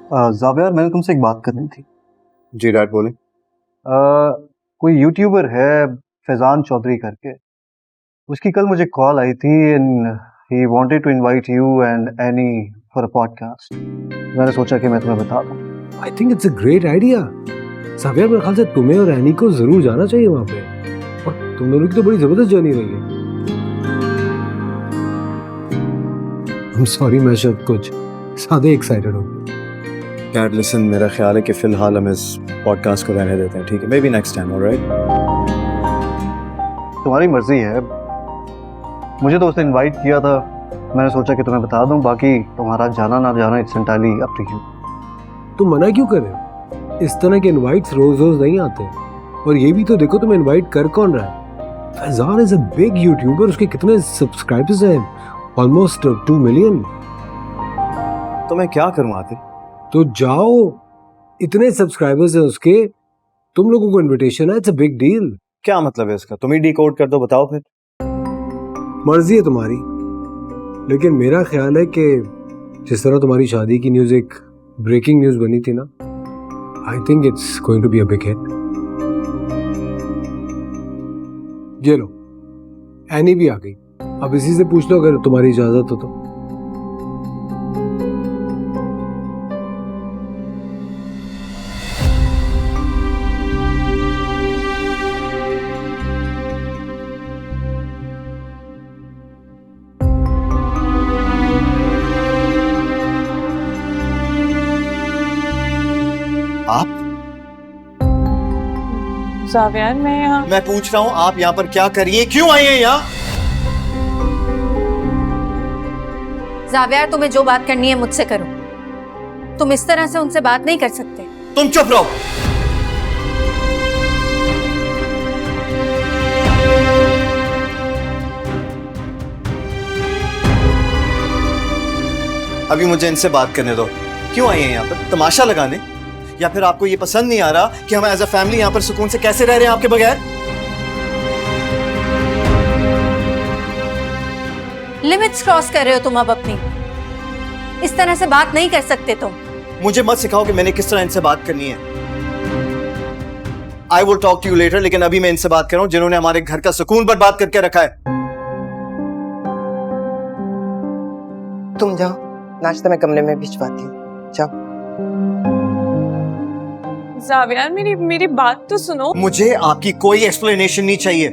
Xavier, मैंने तुमसे एक बात करनी थी। जी डैड बोले। कोई यूट्यूबर है फैजान चौधरी करके, उसकी कल मुझे कॉल आई थी and he wanted to invite you and Annie for a podcast. मैंने सोचा कि मैं तुम्हें बता दूं। I think it's a great idea. Javier, मेरे ख्याल से तुम्हें और एनी को जरूर जाना चाहिए वहाँ पे। और तुम दोनों की तो बड़ी जबरदस्त जर्नी रही है। I'm sorry, मैं शायद कुछ ज़्यादा एक्साइटेड हूँ। डैड लिसन, मेरा ख्याल है कि फिलहाल हम इस पॉडकास्ट को रहने देते हैं, ठीक है? May be next time, alright? तुम्हारी मर्जी है। मुझे तो उसने इनवाइट किया था, मैंने सोचा कि तुम्हें बता दूं। बाकी तुम्हारा जाना ना जाना it's entirely up to you. तुम मना क्यों कर रहे हो? इस तरह के इनवाइट्स रोज रोज नहीं आते। और ये भी तो देखो तुम इनवाइट कर कौन रहा है। Faizan is a big YouTuber, उसके कितने सब्सक्राइबर्स हैं? Almost 2 million. तो मैं क्या करूँ आतिफ? तो जाओ, इतने सब्सक्राइबर्स हैं उसके, तुम लोगों को इनविटेशन है, इट्स अ बिग डील। क्या मतलब है इसका? तुम ही डिकोड कर दो, बताओ फिर। मर्जी है तुम्हारी, लेकिन मेरा ख्याल है कि जिस तरह तुम्हारी शादी की न्यूज़ एक ब्रेकिंग न्यूज़ बनी थी ना, I think it's going to be a big hit. ये लो, एनी भी आ गई। अब इसी से पूछ लो अगर तुम्हारी इजाजत हो तो। आप? जावियर, मैं पूछ रहा हूँ आप यहाँ पर क्या करिए, क्यों आई हैं यहाँ? जावियर, तुम्हें जो बात करनी है मुझसे करो। तुम इस तरह से उनसे बात नहीं कर सकते। तुम चुप रहो। अभी मुझे इनसे बात करने दो। क्यों आई हैं यहाँ पर? तमाशा लगाने? या फिर आपको ये पसंद नहीं आ रहा कि हम एज अ फैमिली यहाँ पर सुकून से कैसे रह रहे हैं आपके बगैर? लिमिट्स क्रॉस कर रहे हो तुम अब अपनी। इस तरह से बात नहीं कर सकते तुम। मुझे मत सिखाओ कि मैंने किस तरह इनसे बात करनी है। I will talk to you later, लेकिन अभी मैं इनसे बात कर रहा हूं जिन्होंने हमारे घर का सुकून बर्बाद करके रखा है। तुम जाओ, नाश्ता मैं कमरे में भिजवाती हूँ। जाओ। जावियर, मेरी बात तो सुनो। मुझे आपकी कोई एक्सप्लेनेशन नहीं चाहिए।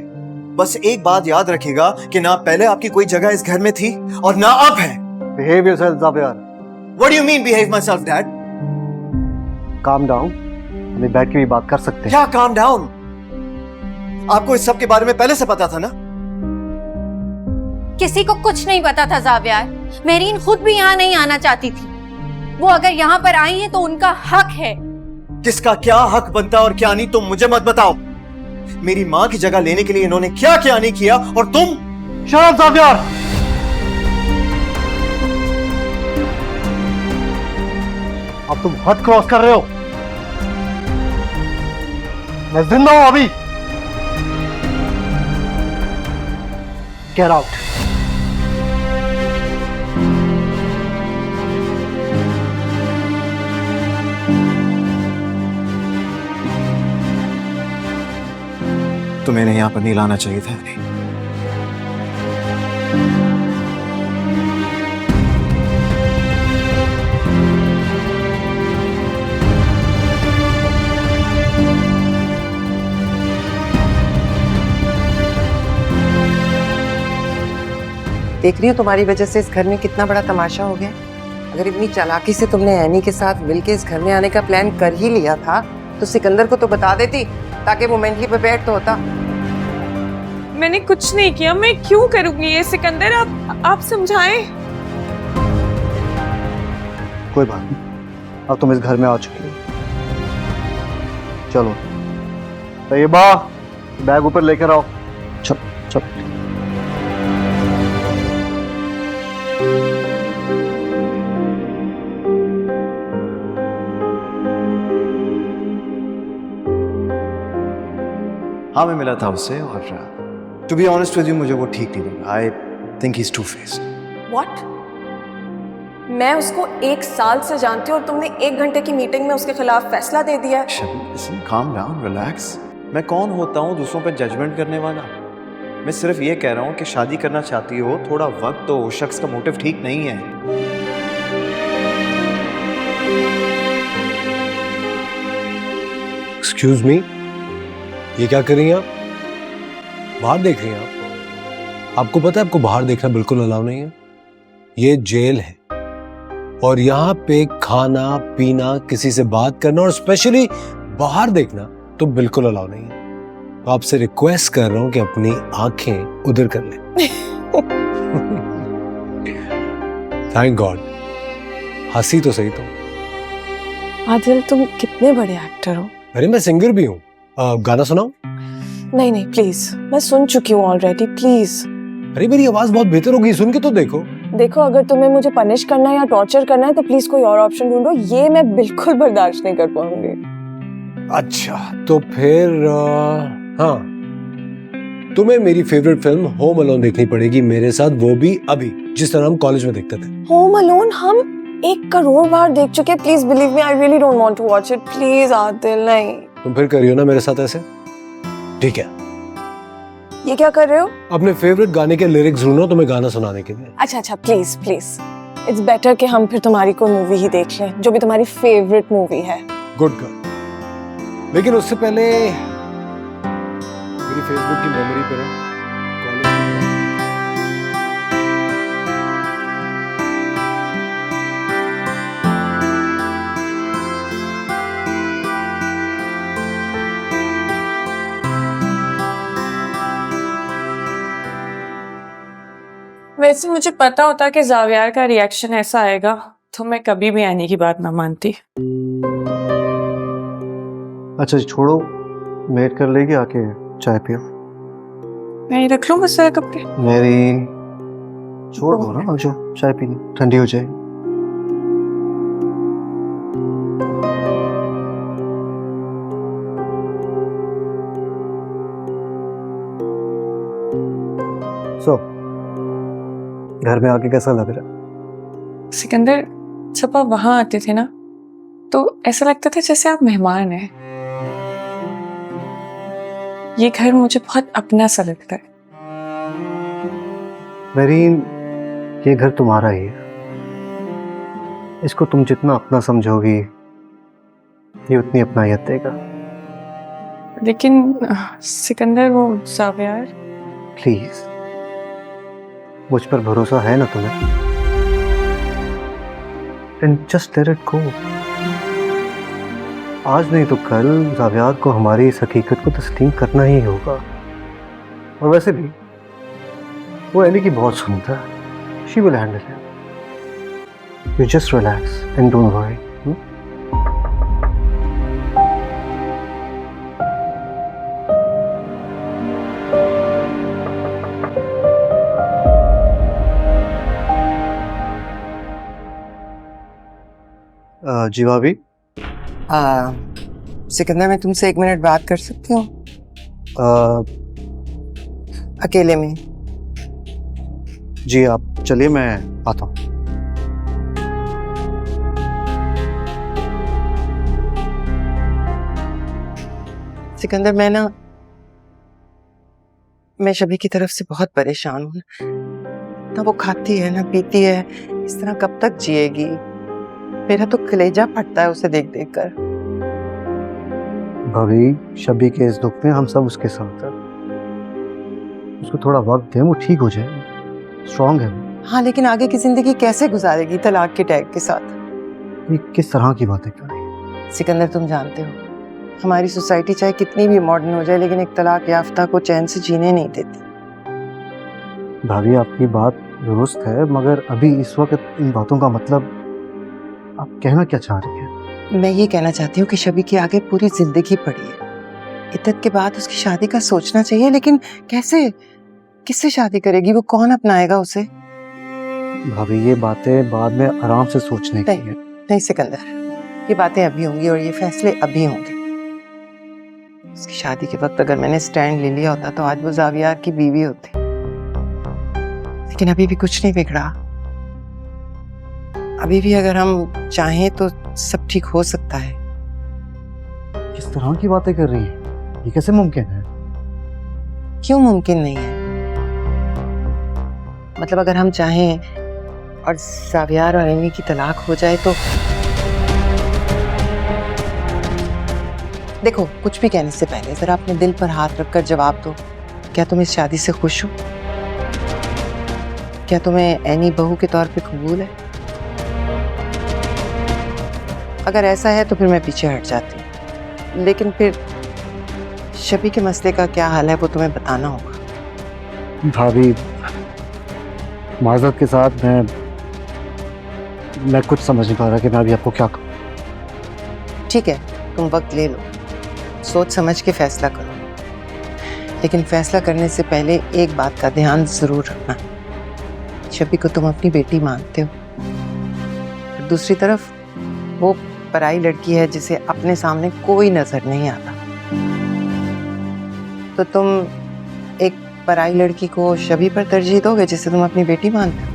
बस एक बात याद रखिएगा कि ना पहले आपकी कोई जगह इस घर में थी और ना अब है। Behave yourself Xavier. What do you mean behave myself, Dad? Calm down, हमें बैठ के भी बात कर सकते हैं। क्या काम डाउन? आपको इस सब के बारे में पहले से पता था ना? किसी को कुछ नहीं पता था जावियर। मेरीन खुद भी यहाँ नहीं आना चाहती थी। वो अगर यहाँ पर आई है तो उनका हक है। किसका क्या हक बनता और क्या नहीं, तुम मुझे मत बताओ। मेरी माँ की जगह लेने के लिए इन्होंने क्या क्या नहीं किया, और तुम? Shut up Xavier. अब तुम हद क्रॉस कर रहे हो। मैं जिंदा हूं अभी। Get out. तुम्हें यहाँ पर नहीं लाना चाहिए था। देख रही हो तुम्हारी वजह से इस घर में कितना बड़ा तमाशा हो गया। अगर इतनी चालाकी से तुमने एनी के साथ मिलके इस घर में आने का प्लान कर ही लिया था तो सिकंदर को तो बता देती, ताकि वो मेंटली प्रिपेयर्ड तो होता। मैंने कुछ नहीं किया, मैं क्यों करूंगी ये? सिकंदर, आप समझाएं। कोई बात नहीं, अब तुम इस घर में आ चुकी हो। चलो तैयबा, बैग ऊपर लेकर आओ। चलो चलो। हाँ, मैं मिला था उससे और to be honest with you मुझे वो ठीक नहीं लगा। I think he is two faced. What? मैं उसको 1 साल से जानती हूँ और तुमने 1 घंटे की मीटिंग में उसके खिलाफ फैसला दे दिया है। Listen, calm down, relax. मैं कौन होता हूँ दूसरों पर जजमेंट करने वाला? मैं सिर्फ ये कह रहा हूँ कि शादी करना चाहती हो, थोड़ा वक्त दो। उस शख्स का मोटिव ठीक नहीं है। एक्सक्यूज मी, ये क्या कर रही हैं आप? बाहर देख रही हैं आप? आपको पता है आपको बाहर देखना बिल्कुल अलाउ नहीं है। ये जेल है और यहाँ पे खाना पीना, किसी से बात करना और स्पेशली बाहर देखना तो बिल्कुल अलाउ नहीं है। तो आपसे रिक्वेस्ट कर रहा हूँ कि अपनी आंखें उधर कर लें। थैंक गॉड, हंसी तो सही तो। आदिल, तुम कितने बड़े एक्टर हो। अरे मैं सिंगर भी हूँ, गाना सुनाऊं? नहीं नहीं प्लीज, मैं सुन चुकी हूँ ऑलरेडी, प्लीज। अरे मेरी आवाज बहुत बेहतर होगी, सुन के तो देखो। देखो, अगर तुम्हें मुझे पनिश करना है या टॉर्चर करना है तो प्लीज कोई और ऑप्शन ढूंढो, ये मैं बिल्कुल बर्दाश्त नहीं कर पाऊंगी। अच्छा तो फिर हाँ, तुम्हें मेरी फेवरेट फिल्म होम अलोन देखनी पड़ेगी मेरे साथ, वो भी अभी, जिस तरह हम कॉलेज में देखते थे। होम अलोन हम 1 करोड़ बार देख चुके, please believe me, I really don't want to watch it, please Adil. नहीं, तुम फिर करियो ना मेरे साथ ऐसे, ठीक है? ये क्या कर रहे हो? अपने फेवरेट गाने के लिरिक्स ढूंढो तुम्हें गाना सुनाने के लिए। अच्छा अच्छा, प्लीज प्लीज, इट्स बेटर कि हम फिर तुम्हारी कोई मूवी ही देख लें, जो भी तुम्हारी फेवरेट मूवी है। गुड गर्ल, लेकिन उससे पहले मेरी फेसबुक की मेमोरी पे रहो। वैसे मुझे पता होता कि जावियार का रिएक्शन ऐसा आएगा तो मैं कभी भी एनी की बात ना मानती। अच्छा छोड़ो, वेट कर लेगी, आके चाय पियो। मैं रख लूँ मुझसे कपड़े? मेरी छोड़ दो ना, जो चाय पीनी ठंडी हो जाएगी। सो घर में आके कैसा लग रहा है? सिकंदर, जब आप वहां आते थे ना तो ऐसा लगता था जैसे आप मेहमान हैं। ये घर मुझे बहुत अपना सा लगता है। मेरीन, ये घर तुम्हारा ही है, इसको तुम जितना अपना समझोगी ये उतनी अपनायत देगा। लेकिन सिकंदर, वो जावियार, प्लीज, मुझ पर भरोसा है ना तुम्हें? And just let it go. आज नहीं तो कल जावियार को हमारी इस हकीकत को तस्लीम करना ही होगा। और वैसे भी वो एनी की बहुत सुनता है, she will handle it. You just relax and don't worry. जी भाभी। सिकंदर, मैं तुमसे 1 मिनट बात कर सकती हूँ अकेले में? जी आप चलिए, मैं आता हूँ। सिकंदर, मैं शबी की तरफ से बहुत परेशान हूँ। ना वो खाती है ना पीती है, इस तरह कब तक जिएगी? मेरा तो कलेजा फटता है उसे देख देख कर। भाभी, शबी के इस दुख में हम सब उसके साथ हैं। उसको थोड़ा वक्त दें, वो ठीक हो जाएगी, स्ट्रांग है वो। हाँ, लेकिन आगे की जिंदगी कैसे गुजारेगी तलाक के टैग के साथ? ये किस तरह की बातें कर रही हैं? सिकंदर, तुम जानते हो हमारी सोसाइटी चाहे कितनी भी मॉडर्न हो जाए, लेकिन एक तलाक याफ्ता को चैन से जीने नहीं देती। भाभी, आपकी बात दुरुस्त है, मगर अभी इस वक्त इन बातों का मतलब आप कहना क्या चाह रही हैं? मैं ये कहना चाहती हूँ कि शबी की आगे पूरी जिंदगी पड़ी है। इद्दत के बाद उसकी शादी का सोचना चाहिए, लेकिन कैसे, किससे शादी करेगी वो? कौन अपनाएगा उसे? भाभी, ये बातें बाद में आराम से सोचने की नहीं, है। नहीं सिकंदर, ये बातें अभी होंगी और ये फैसले अभी होंगे। उसकी शादी के वक्त अगर मैंने स्टैंड ले लिया होता तो आज वो जावियार की बीवी होती। लेकिन अभी भी कुछ नहीं बिगड़ा। अभी भी अगर हम चाहें तो सब ठीक हो सकता है। किस तरह की बातें कर रही है? ये कैसे मुमकिन है? क्यों मुमकिन नहीं है? मतलब अगर हम चाहें और सावियार और एमी की तलाक हो जाए तो देखो, कुछ भी कहने से पहले जरा अपने दिल पर हाथ रखकर जवाब दो। क्या तुम इस शादी से खुश हो? क्या तुम्हें एनी बहू के तौर पे कबूल है? अगर ऐसा है तो फिर मैं पीछे हट जाती हूँ, लेकिन फिर शबी के मसले का क्या हाल है वो तुम्हें बताना होगा। भाभी, माजरत के साथ मैं कुछ समझ नहीं पा रहा कि मैं अभी आपको क्या कहूँ। ठीक है, तुम वक्त ले लो, सोच समझ के फैसला करो, लेकिन फैसला करने से पहले एक बात का ध्यान जरूर रखना। शबी को तुम अपनी बेटी मानते हो, और दूसरी तरफ वो पराई लड़की है जिसे अपने सामने कोई नजर नहीं आता। तो तुम एक पराई लड़की को शबी पर तरजीह दोगे जिसे तुम अपनी बेटी मानते हो?